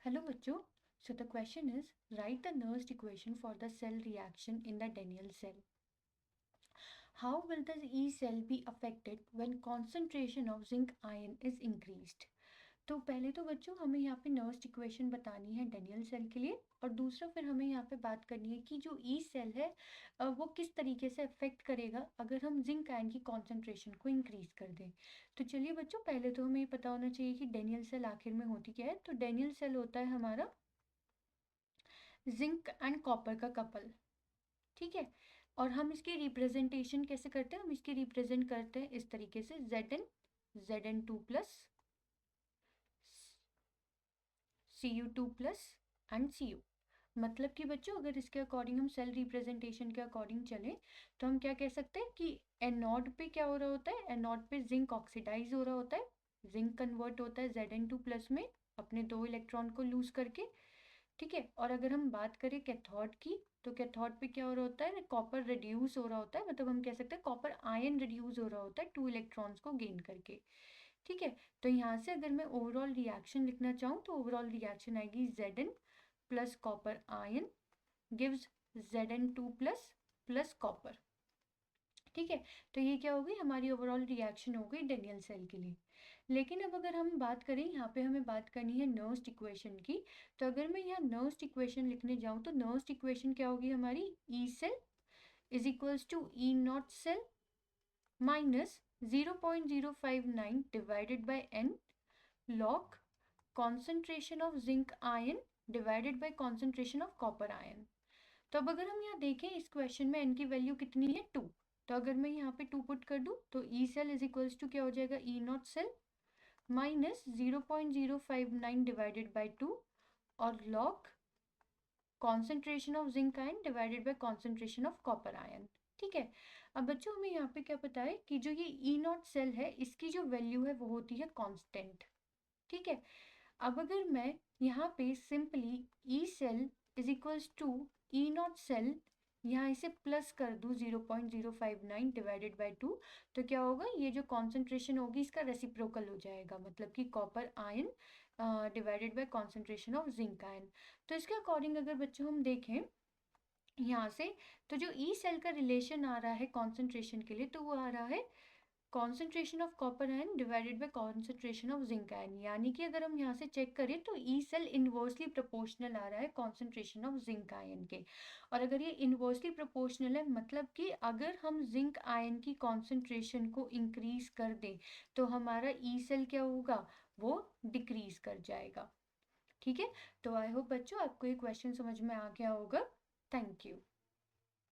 Hello बच्चों. So the question is, write the Nernst equation for the cell reaction in the Daniell cell. How will the E cell be affected when concentration of zinc ion is increased? तो पहले तो बच्चों हमें यहाँ पे Nernst equation बतानी है Daniel cell के लिए, और दूसरा फिर हमें यहाँ पे बात करनी है कि जो ई सेल है वो किस तरीके से अफेक्ट करेगा अगर हम जिंक आयन की कॉन्सेंट्रेशन को इंक्रीज कर दें. तो चलिए बच्चों, पहले तो हमें ये पता होना चाहिए कि डेनियल सेल आखिर में होती क्या है. तो डेनियल सेल होता है हमारा जिंक एंड कॉपर का कपल. ठीक है, और हम इसकी रिप्रेजेंटेशन कैसे करते हैं? हम इसकी रिप्रेजेंट करते हैं इस तरीके से, Zn2 plus Cu2 plus and Cu. मतलब कि बच्चों अगर इसके अकॉर्डिंग हम सेल रिप्रेजेंटेशन के अकॉर्डिंग चलें तो हम क्या कह सकते हैं कि एनोड पे क्या हो रहा होता है? एनोड पे जिंक ऑक्सीडाइज हो रहा होता है, जिंक कन्वर्ट होता है Zn2 प्लस में अपने 2 इलेक्ट्रॉन को लूज करके. ठीक है, और अगर हम बात करें कैथोड की, तो कैथोड पे क्या हो रहा होता है? कॉपर रिड्यूस हो रहा होता है, मतलब हम कह सकते हैं कॉपर आयन रिड्यूस हो रहा होता है 2 इलेक्ट्रॉन्स को गेन करके. ठीक है, तो यहाँ से अगर मैं ओवरऑल रिएक्शन लिखना चाहूँ तो ओवरऑल रिएक्शन आएगी Zn plus copper ion gives Zn2 plus plus copper. ठीक है, तो ये क्या हो गई? हमारी ओवरऑल रिएक्शन हो गई डेनियल सेल के लिए. लेकिन अब अगर हम बात करें, यहाँ पे हमें बात करनी है नर्स्ट इक्वेशन की. तो अगर मैं यहाँ नर्स्ट इक्वेशन लिखने जाऊँ तो नर्स्ट इक्वेशन क्या होगी हमारी? E cell is equals to E naught cell minus 0.059 divided by n log concentration of zinc ion divided by concentration of copper ion. तो अब अगर हम यहाँ देखें इस क्वेश्चन में n की वैल्यू कितनी है? 2. तो अगर मैं यहाँ पे 2 पुट कर दूँ तो E cell is equals to क्या हो जाएगा? E naught cell minus 0.059 divided by 2 और log concentration of zinc ion divided by concentration of copper ion. ठीक है, अब बच्चों हमें यहाँ पे क्या पता है कि जो ये ई नॉट सेल है इसकी जो वैल्यू है वो होती है कांस्टेंट. ठीक है, अब अगर मैं यहाँ पे simply E cell is equals to E naught cell यहाँ इसे प्लस कर दूँ 0.059 डिवाइडेड बाय 2, तो क्या होगा? ये जो कॉन्सेंट्रेशन होगी इसका रेसिप्रोकल हो जाएगा, मतलब कि copper ion divided by concentration of zinc ion. तो इसके अकॉर्डिंग अगर बच्चों हम देखें यहाँ से, तो जो ई सेल का रिलेशन आ रहा है कॉन्सेंट्रेशन के लिए, तो वो आ रहा है concentration of copper ion divided by concentration of zinc ion. यानी कि अगर हम यहाँ से चेक करें तो ई सेल इनवर्सली प्रोपोर्शनल आ रहा है कॉन्सेंट्रेशन ऑफ जिंक आयन के. और अगर ये इनवर्सली प्रोपोर्शनल है, मतलब कि अगर हम जिंक आयन की कॉन्सेंट्रेशन को इंक्रीज कर दें तो हमारा ई सेल क्या होगा? वो डिक्रीज कर जाएगा. ठीक है, तो आई होप बच्चों आपको ये क्वेश्चन समझ में आ गया होगा. Thank you.